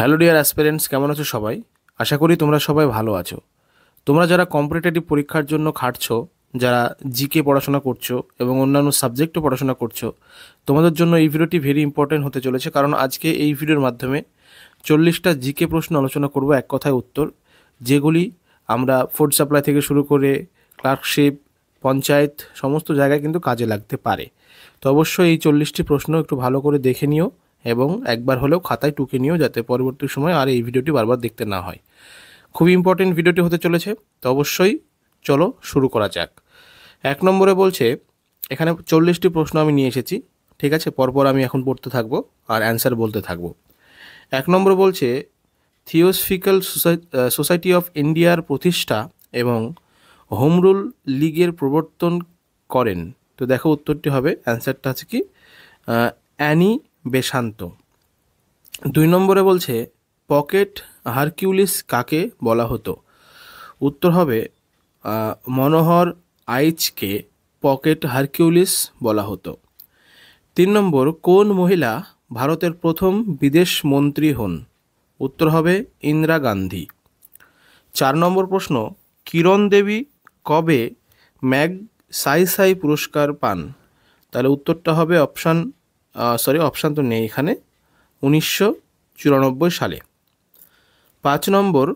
Hello dear aspirants, কেমন আছো সবাই? আশা করি তোমরা সবাই ভালো আছো। তোমরা যারা কম্পিটিটিভ পরীক্ষার জন্য খাটছো, যারা জিকে পড়াশোনা করছো এবং অন্যান্য সাবজেক্টও পড়াশোনা করছো, তোমাদের জন্য এই ভিডিওটি ভেরি ইম্পর্টেন্ট হতে চলেছে। কারণ আজকে এই ভিডিওর মাধ্যমে 40টা জিকে প্রশ্ন আলোচনা করব, এক কথায় উত্তর, যেগুলি আমরা ফুড সাপ্লাই থেকে শুরু করে ক্লার্কশিপ, পঞ্চায়েত, সমস্ত জায়গায় কিন্তু কাজে লাগতে পারে। তো অবশ্যই এই 40টি প্রশ্ন একটু ভালো করে দেখে নিও এবং একবার হলেও খাতায় টুকে নিও, যাতে পরবর্তী সময় আর এই ভিডিওটি বারবার দেখতে না হয়। খুবই ইম্পর্টেন্ট ভিডিওটি হতে চলেছে, তো অবশ্যই চলো শুরু করা যাক। 1 নম্বরে বলছে, এখানে 40টি প্রশ্ন আমি নিয়ে এসেছি, ঠিক আছে? পরপর আমি এখন পড়তে থাকবো আর অ্যান্সার বলতে থাকবো। 1 নম্বর বলছে, থিওসফিক্যাল সোসাইটি অফ ইন্ডিয়ার প্রতিষ্ঠা এবং হোম রুল লীগের প্রবর্তন করেন। তো দেখো উত্তরটি হবে, অ্যান্সারটা আছে কি, অ্যানি বেসান্ত। 2 নম্বরে বলছে, পকেট হারকিউলিস কাকে বলা হতো? উত্তর হবে মনোহর আইচকে পকেট হারকিউলিস বলা হতো। 3 নম্বর, কোন মহিলা ভারতের প্রথম বিদেশ মন্ত্রী হন? উত্তর হবে ইন্দিরা গান্ধী। 4 নম্বর প্রশ্ন, কিরণ দেবী কবে ম্যাগ সাই পুরস্কার পান? তাহলে উত্তরটা হবে অপশান তো নেই এখানে, 1994 সালে। 5 নম্বর,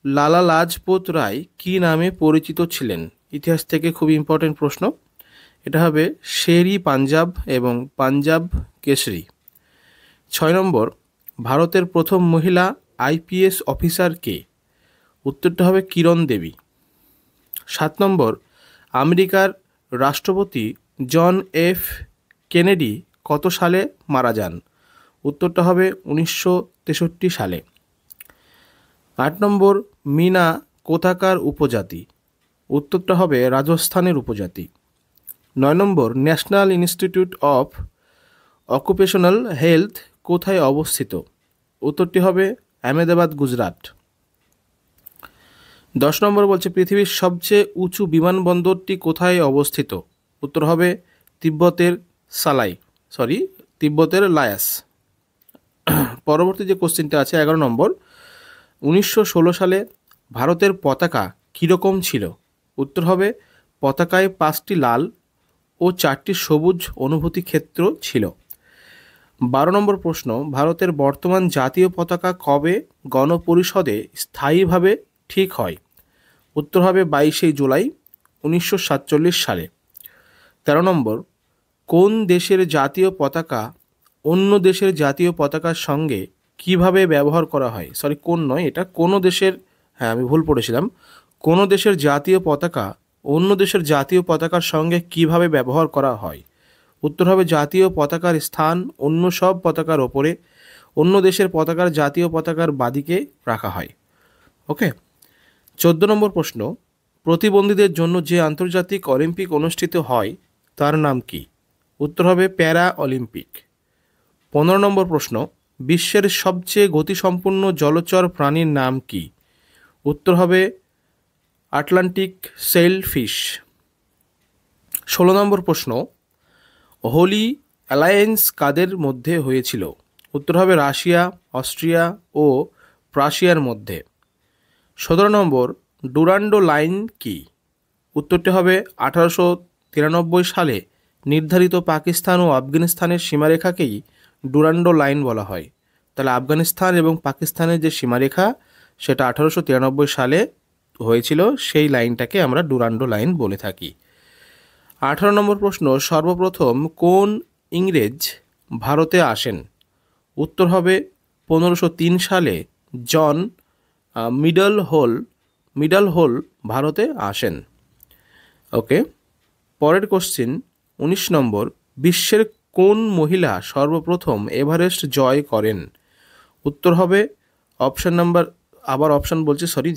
লালা লাজপত রায় কী নামে পরিচিত ছিলেন? ইতিহাস থেকে খুবই ইম্পর্টেন্ট প্রশ্ন, এটা হবে শেরি পাঞ্জাব এবং পাঞ্জাব কেশরী। 6 নম্বর, ভারতের প্রথম মহিলা আইপিএস অফিসার কে? উত্তরটা হবে কিরণ দেবী। 7 নম্বর, আমেরিকার রাষ্ট্রপতি জন এফ কেনেডি কত সালে মারা যান? উত্তরটা হবে 1963 সালে। 8 নম্বর, মিনা কোথাকার উপজাতি? উত্তরটা হবে রাজস্থানের উপজাতি। 9 নম্বর, national institute of occupational health কোথায় অবস্থিত? উত্তরটি হবে আহমেদাবাদ, গুজরাট। 10 নম্বর বলছে, পৃথিবীর সবচেয়ে উঁচু বিমানবন্দরটি কোথায় অবস্থিত? উত্তর হবে তিব্বতের লায়াস। পরবর্তী যে কোশ্চেনটা আছে 11 নম্বর, 1916 সালে ভারতের পতাকা কীরকম ছিল? উত্তর হবে পতাকায় 5টি লাল ও 4টি সবুজ অনুভূতি ক্ষেত্র ছিল। 12 নম্বর প্রশ্ন, ভারতের বর্তমান জাতীয় পতাকা কবে গণপরিষদে স্থায়ীভাবে ঠিক হয়? উত্তর হবে 22 জুলাই 1947 সালে। 13 নম্বর, কোন দেশের জাতীয় পতাকা অন্য দেশের জাতীয় পতাকার সঙ্গে কিভাবে ব্যবহার করা হয়? কোনো দেশের, আমি ভুল পড়েছিলাম, কোনো দেশের জাতীয় পতাকা অন্য দেশের জাতীয় পতাকার সঙ্গে কিভাবে ব্যবহার করা হয়? উত্তর হবে জাতীয় পতাকার স্থান অন্য সব পতাকার ওপরে অন্য দেশের পতাকার জাতীয় পতাকার বাদিকে রাখা হয়। ওকে। 14 নম্বর প্রশ্ন, প্রতিবন্ধীদের জন্য যে আন্তর্জাতিক অলিম্পিক অনুষ্ঠিত হয় তার নাম কি? উত্তর হবে প্যারা অলিম্পিক। 15 নম্বর প্রশ্ন, বিশ্বের সবচেয়ে গতিসম্পন্ন জলচর প্রাণীর নাম কি? উত্তর হবে আটলান্টিক সেলফিশ। 16 নম্বর প্রশ্ন, হোলি অ্যালায়েন্স কাদের মধ্যে হয়েছিল? উত্তর হবে রাশিয়া, অস্ট্রিয়া ও প্রাশিয়ার মধ্যে। 17 নম্বর, ডুরান্ডো লাইন কি? উত্তরটি হবে 1893 সালে নির্ধারিত পাকিস্তান ও আফগানিস্তানের সীমারেখাকেই ডুরান্ডো লাইন বলা হয়। তাহলে আফগানিস্তান এবং পাকিস্তানের যে সীমারেখা, সেটা 1893 সালে হয়েছিল, সেই লাইনটাকে আমরা ডুরান্ডো লাইন বলে থাকি। 18 নম্বর প্রশ্ন, সর্বপ্রথম কোন ইংরেজ ভারতে আসেন? উত্তর হবে 1503 সালে জন মিডল হোল ভারতে আসেন। ওকে। পরের কোশ্চিন 19 নম্বর, বিশ্বের কোন মহিলা সর্বপ্রথম এভারেস্ট জয় করেন? উত্তর হবে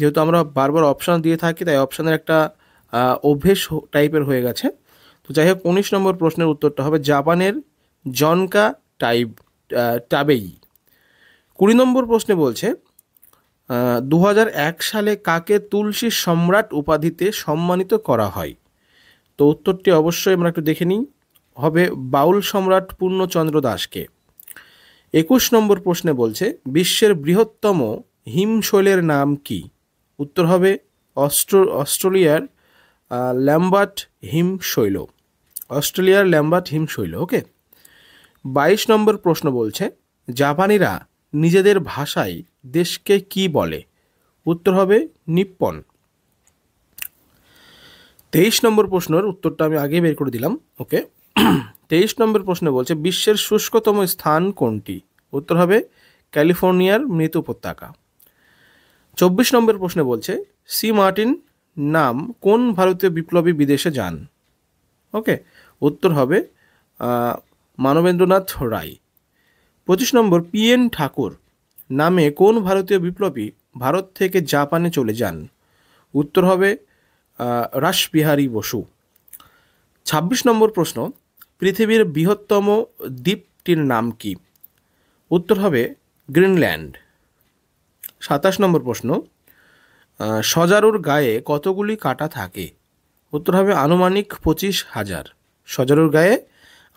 যেহেতু আমরা বারবার অপশান দিয়ে থাকি, তাই অপশানের একটা অভ্যেস টাইপের হয়ে গেছে। তো যাই হোক, 19 নম্বর প্রশ্নের উত্তরটা হবে জাপানের জনকা টাবেই। 20 নম্বর প্রশ্নে বলছে, 2001 সালে কাকে তুলসী সম্রাট উপাধিতে সম্মানিত করা হয়? তো উত্তরটি অবশ্যই আমরা একটু দেখে নিই, হবে বাউল সম্রাট পূর্ণচন্দ্র দাসকে। 21 নম্বর প্রশ্নে বলছে বিশ্বের বৃহত্তম হিমশৈলের নাম কি? উত্তর হবে অস্ট্রেলিয়ার ল্যাম্বার্ট হিমশৈল। অস্ট্রেলিয়ার ল্যাম্বার্ট হিমশৈল। ওকে। 22 নম্বর প্রশ্ন বলছে জাপানিরা নিজেদের ভাষায় দেশকে কি বলে? উত্তর হবে নিপ্পন। 23 নম্বর প্রশ্নের উত্তরটা আমি আগে বের করে দিলাম। ওকে। 23 নম্বর প্রশ্ন বলছে বিশ্বের শুষ্কতম স্থান কোনটি? উত্তর হবে ক্যালিফোর্নিয়ার মৃত উপত্যকা। 24 নম্বর প্রশ্নে বলছে সি মার্টিন নাম কোন ভারতীয় বিপ্লবী বিদেশে যান? ওকে, উত্তর হবে মানবেন্দ্রনাথ রায়। 25 নম্বর পিএন ঠাকুর নামে কোন ভারতীয় বিপ্লবী ভারত থেকে জাপানে চলে যান? উত্তর হবে রাসবিহারী বসু। 26 নম্বর প্রশ্ন পৃথিবীর বৃহত্তম দ্বীপটির নাম কি? উত্তর হবে গ্রিনল্যান্ড। 27 নম্বর প্রশ্ন সজারুর গায়ে কতগুলি কাঁটা থাকে? উত্তর হবে আনুমানিক 25,000। সজারুর গায়ে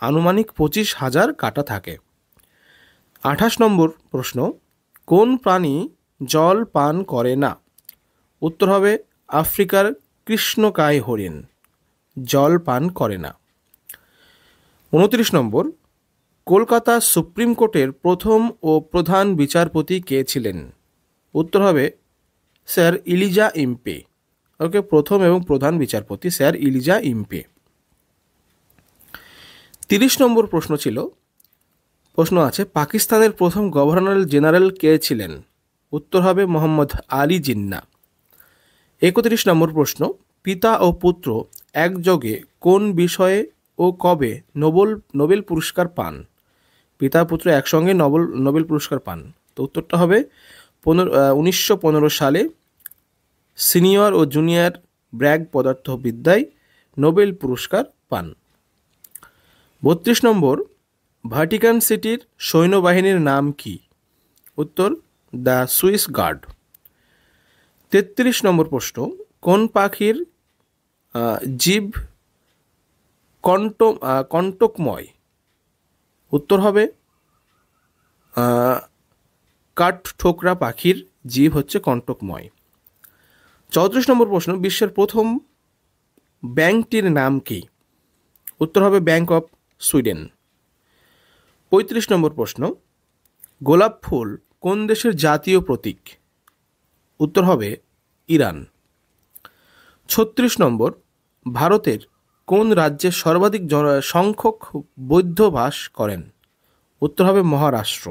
আনুমানিক 25,000 কাঁটা থাকে। 28 নম্বর প্রশ্ন কোন প্রাণী জল পান করে না? উত্তর হবে আফ্রিকার কৃষ্ণকায় হরিণ জল পান করে না। 29 নম্বর কলকাতা সুপ্রিম কোর্টের প্রথম ও প্রধান বিচারপতি কে ছিলেন? উত্তর হবে স্যার ইলিজা ইম্পে। ওকে, প্রথম এবং প্রধান বিচারপতি স্যার ইলিজা ইম্পে। 30 নম্বর প্রশ্ন আছে পাকিস্তানের প্রথম গভর্নর জেনারেল কে ছিলেন? উত্তর হবে মোহাম্মদ আলী জিন্নাহ। 31 নম্বর প্রশ্ন পিতা ও পুত্র একযোগে কোন বিষয়ে ও কবে নোবেল পুরস্কার পান? পিতা পুত্র একসঙ্গে নোবেল পুরস্কার পান। তো উত্তরটা হবে 1915 সালে সিনিয়র ও জুনিয়র ব্র্যাগ পদার্থবিদ্যায় নোবেল পুরস্কার পান। 32 নম্বর ভাটিকান সিটির সৈন্যবাহিনীর নাম কি? উত্তর দ্য সুইস গার্ড। 33 নম্বর প্রশ্ন কোন পাখির জীব কণ্টকময়? উত্তর হবে কাঠঠোকরা পাখির জীব হচ্ছে কণ্টকময়। 34 নম্বর প্রশ্ন বিশ্বের প্রথম ব্যাংকটির নাম কি? উত্তর হবে ব্যাংক অফ সুইডেন। 35 নম্বর প্রশ্ন গোলাপ ফুল কোন দেশের জাতীয় প্রতীক? উত্তর হবে ইরান। 36 নম্বর ভারতের কোন রাজ্যে সর্বাধিক সংখ্যক বৌদ্ধ বাস করেন? উত্তর হবে মহারাষ্ট্র।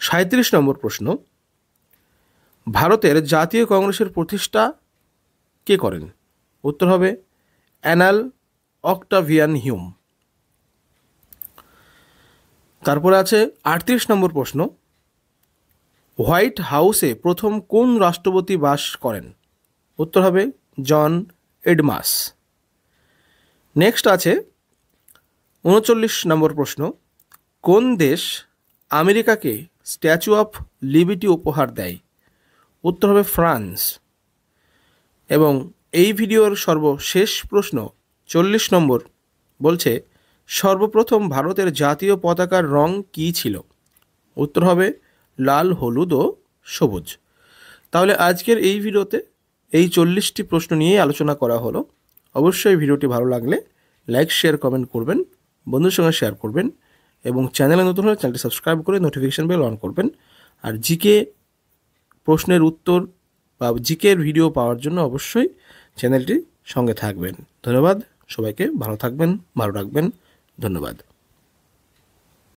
37 নম্বর প্রশ্ন ভারতের জাতীয় কংগ্রেসের প্রতিষ্ঠা কে করেন? উত্তর হবে অ্যানাল অক্টাভিয়ান হিউম। তারপরে আছে 38 নম্বর প্রশ্ন হোয়াইট হাউসে প্রথম কোন রাষ্ট্রপতি বাস করেন? উত্তর হবে জন এডমাস। নেক্সট আছে 39 নম্বর প্রশ্ন কোন দেশ আমেরিকাকে স্ট্যাচু অফ লিবার্টি উপহার দেয়? উত্তর হবে ফ্রান্স। এবং এই ভিডিওর সর্বশেষ প্রশ্ন 40 নম্বর বলছে সর্বপ্রথম ভারতের জাতীয় পতাকার রং কী ছিল? উত্তর হবে লাল, হলুদ ও সবুজ। তাহলে আজকের এই ভিডিওতে এই 40টি প্রশ্ন নিয়েই আলোচনা করা হলো। অবশ্যই ভিডিওটি ভালো লাগলে লাইক, শেয়ার, কমেন্ট করবেন, বন্ধুর সঙ্গে শেয়ার করবেন এবং চ্যানেলে নতুন হলে চ্যানেলটি সাবস্ক্রাইব করে নোটিফিকেশন বেল অন করবেন। আর জিকে প্রশ্নের উত্তর বা জিকের ভিডিও পাওয়ার জন্য অবশ্যই চ্যানেলটির সঙ্গে থাকবেন। ধন্যবাদ সবাইকে। ভালো থাকবেন, ভালো রাখবেন। ধন্যবাদ।